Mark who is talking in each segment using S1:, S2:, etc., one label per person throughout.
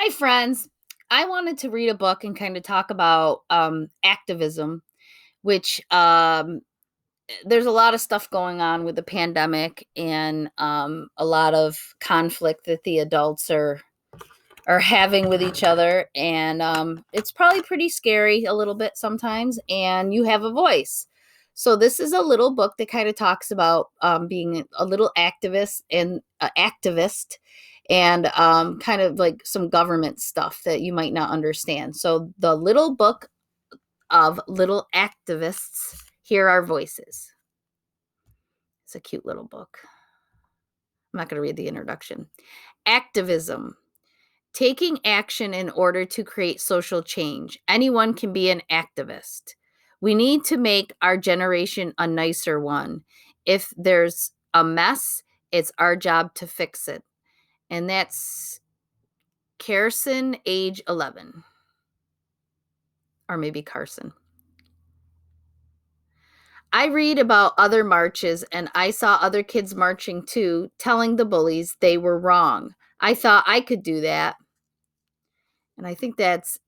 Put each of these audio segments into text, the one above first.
S1: Hi, friends. I wanted to read a book and kind of talk about activism, which there's a lot of stuff going on with the pandemic and a lot of conflict that the adults are having with each other, and it's probably pretty scary a little bit sometimes. And you have a voice, so this is a little book that kind of talks about being a little activist and kind of like some government stuff that you might not understand. So the little book of little activists, hear our voices. It's a cute little book. I'm not going to read the introduction. Activism: taking action in order to create social change. Anyone can be an activist. We need to make our generation a nicer one. If there's a mess, it's our job to fix it. And that's Carson, age 11. Or maybe Carson. I read about other marches and I saw other kids marching too, telling the bullies they were wrong. I thought I could do that. And I think that's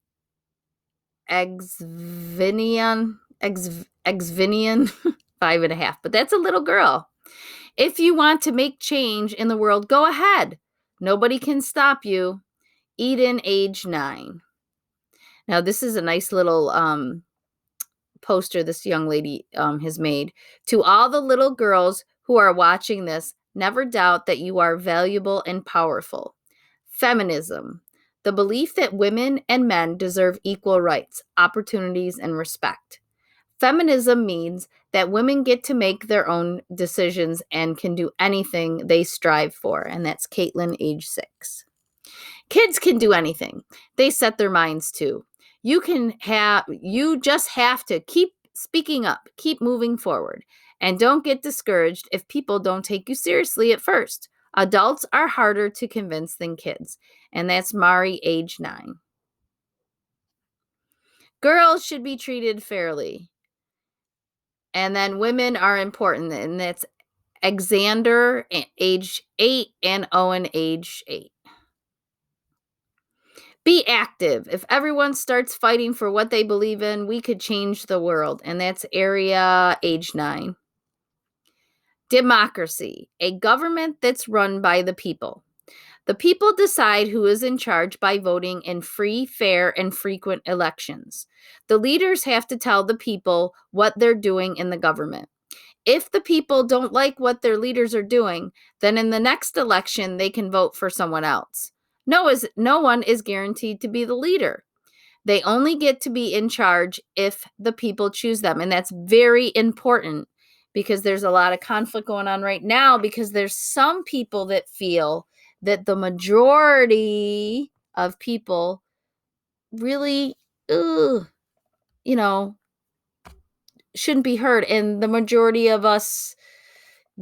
S1: Exvinian, Exvinian, 5.5. But that's a little girl. If you want to make change in the world, go ahead. Nobody can stop you. Eden, age 9. Now, this is a nice little poster this young lady has made. To all the little girls who are watching this, never doubt that you are valuable and powerful. Feminism: the belief that women and men deserve equal rights, opportunities, and respect. Feminism means that women get to make their own decisions and can do anything they strive for. And that's Caitlin, age 6. Kids can do anything they set their minds to. You just have to keep speaking up, keep moving forward, and don't get discouraged if people don't take you seriously at first. Adults are harder to convince than kids. And that's Mari, age 9. Girls should be treated fairly. And then women are important, and that's Alexander, age 8, and Owen, age 8. Be active. If everyone starts fighting for what they believe in, we could change the world. And that's Area, age 9. Democracy: a government that's run by the people. The people decide who is in charge by voting in free, fair, and frequent elections. The leaders have to tell the people what they're doing in the government. If the people don't like what their leaders are doing, then in the next election, they can vote for someone else. No one is guaranteed to be the leader. They only get to be in charge if the people choose them. And that's very important because there's a lot of conflict going on right now because there's some people that feel that the majority of people really, you know, shouldn't be heard. And the majority of us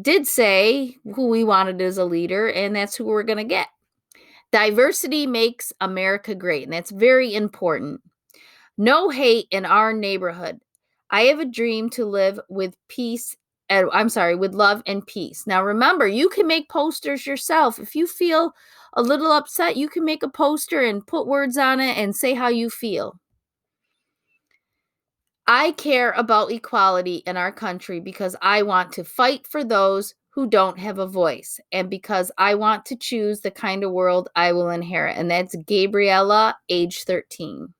S1: did say who we wanted as a leader, and that's who we're going to get. Diversity makes America great, and that's very important. No hate in our neighborhood. I have a dream to live with peace. With love and peace. Now, remember, you can make posters yourself. If you feel a little upset, you can make a poster and put words on it and say how you feel. I care about equality in our country because I want to fight for those who don't have a voice and because I want to choose the kind of world I will inherit. And that's Gabriella, age 13.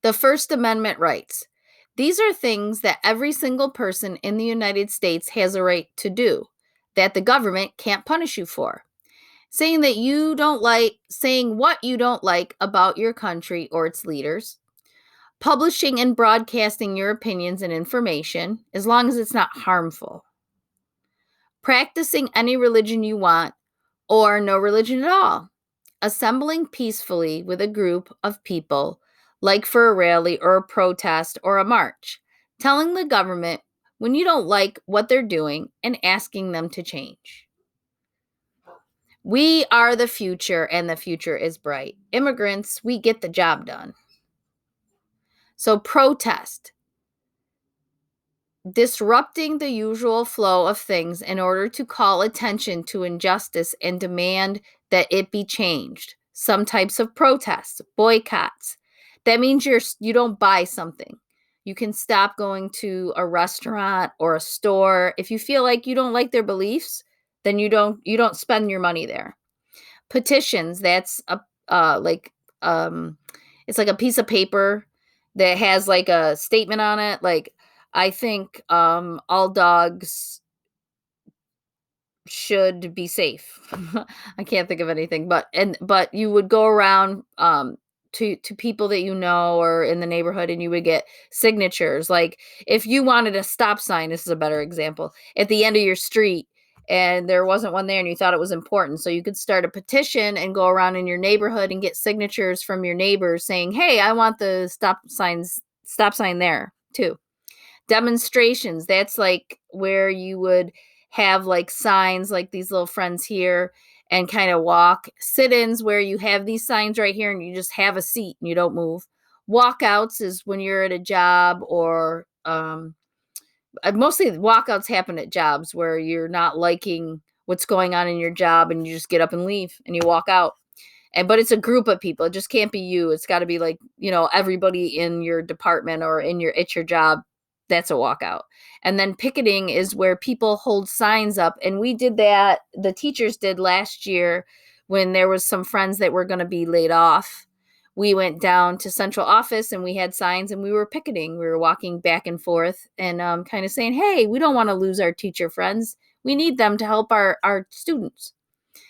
S1: The First Amendment rights. These are things that every single person in the United States has a right to do, that the government can't punish you for. Saying what you don't like about your country or its leaders. Publishing and broadcasting your opinions and information, as long as it's not harmful. Practicing any religion you want, or no religion at all. Assembling peacefully with a group of people, like for a rally or a protest or a march. Telling the government when you don't like what they're doing and asking them to change. We are the future, and the future is bright. Immigrants, we get the job done. So protest. Disrupting the usual flow of things in order to call attention to injustice and demand that it be changed. some types of protests, boycotts. That means you don't buy something. You can stop going to a restaurant or a store. If you feel like you don't like their beliefs, then you don't spend your money there. Petitions, that's a like it's like a piece of paper that has like a statement on it, like I think all dogs should be safe. I can't think of anything, but you would go around to people that you know or in the neighborhood, and you would get signatures. Like if you wanted a stop sign, this is a better example, at the end of your street, and there wasn't one there and you thought it was important, so you could start a petition and go around in your neighborhood and get signatures from your neighbors saying, "Hey, I want the stop sign there too." Demonstrations, that's like where you would have like signs like these little friends here and kind of walk. Sit-ins, where you have these signs right here and you just have a seat and you don't move. Walkouts is when you're at a job, or mostly walkouts happen at jobs where you're not liking what's going on in your job and you just get up and leave and you walk out. But it's a group of people. It just can't be you. It's got to be like, everybody in your department or at your job. That's a walkout. And then picketing is where people hold signs up. And we did that. The teachers did last year when there was some friends that were going to be laid off. We went down to central office and we had signs and we were picketing. We were walking back and forth and kind of saying, hey, we don't want to lose our teacher friends. We need them to help our students.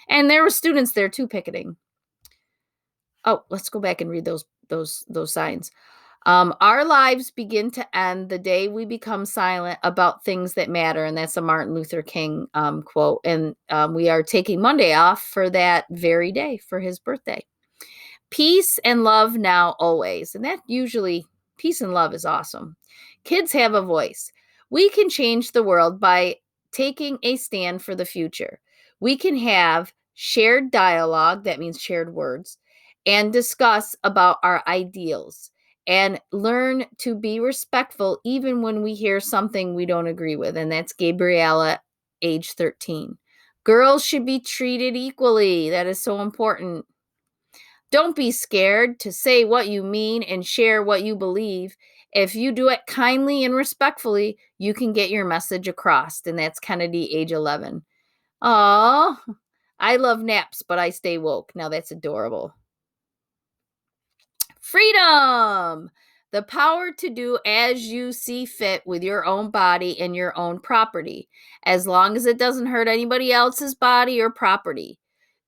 S1: And there were students there too picketing. Oh, let's go back and read those signs. Our lives begin to end the day we become silent about things that matter, and that's a Martin Luther King quote. And we are taking Monday off for that very day, for his birthday. Peace and love now, always, and that usually peace and love is awesome. Kids have a voice. We can change the world by taking a stand for the future. We can have shared dialogue, that means shared words, and discuss about our ideals and learn to be respectful even when we hear something we don't agree with. And that's Gabriella, age 13. Girls should be treated equally. That is so important. Don't be scared to say what you mean and share what you believe. If you do it kindly and respectfully, you can get your message across. And that's Kennedy, age 11. Aw, I love naps, but I stay woke. Now that's adorable. Freedom! The power to do as you see fit with your own body and your own property, as long as it doesn't hurt anybody else's body or property.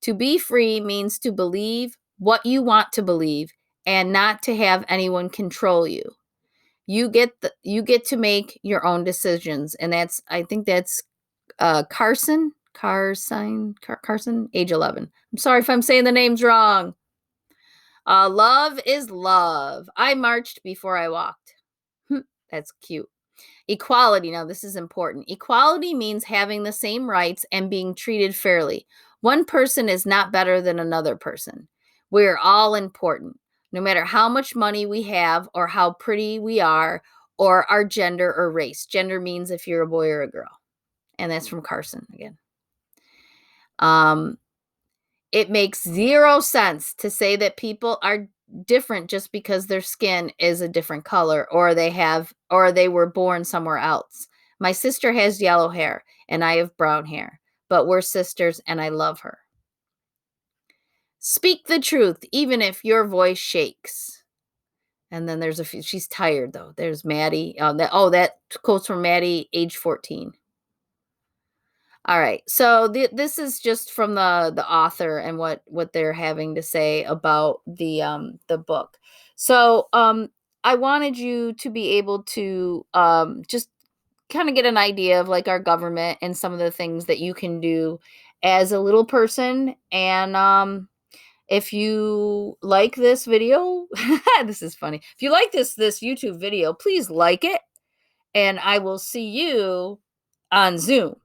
S1: To be free means to believe what you want to believe and not to have anyone control you. You get to make your own decisions, and I think that's Carson, age 11. I'm sorry if I'm saying the names wrong. Love is love. I marched before I walked. That's cute. Equality. Now, this is important. Equality means having the same rights and being treated fairly. One person is not better than another person. We're all important, no matter how much money we have or how pretty we are or our gender or race. Gender means if you're a boy or a girl. And that's from Carson again. It makes zero sense to say that people are different just because their skin is a different color or they were born somewhere else. My sister has yellow hair and I have brown hair, but we're sisters and I love her. Speak the truth, even if your voice shakes. And then there's a few, she's tired though. There's Maddie. That quote's from Maddie, age 14. All right. So this is just from the author and what they're having to say about the book. So I wanted you to be able to just kind of get an idea of like our government and some of the things that you can do as a little person. And if you like this video, this is funny. If you like this YouTube video, please like it, and I will see you on Zoom.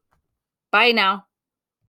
S1: Bye now.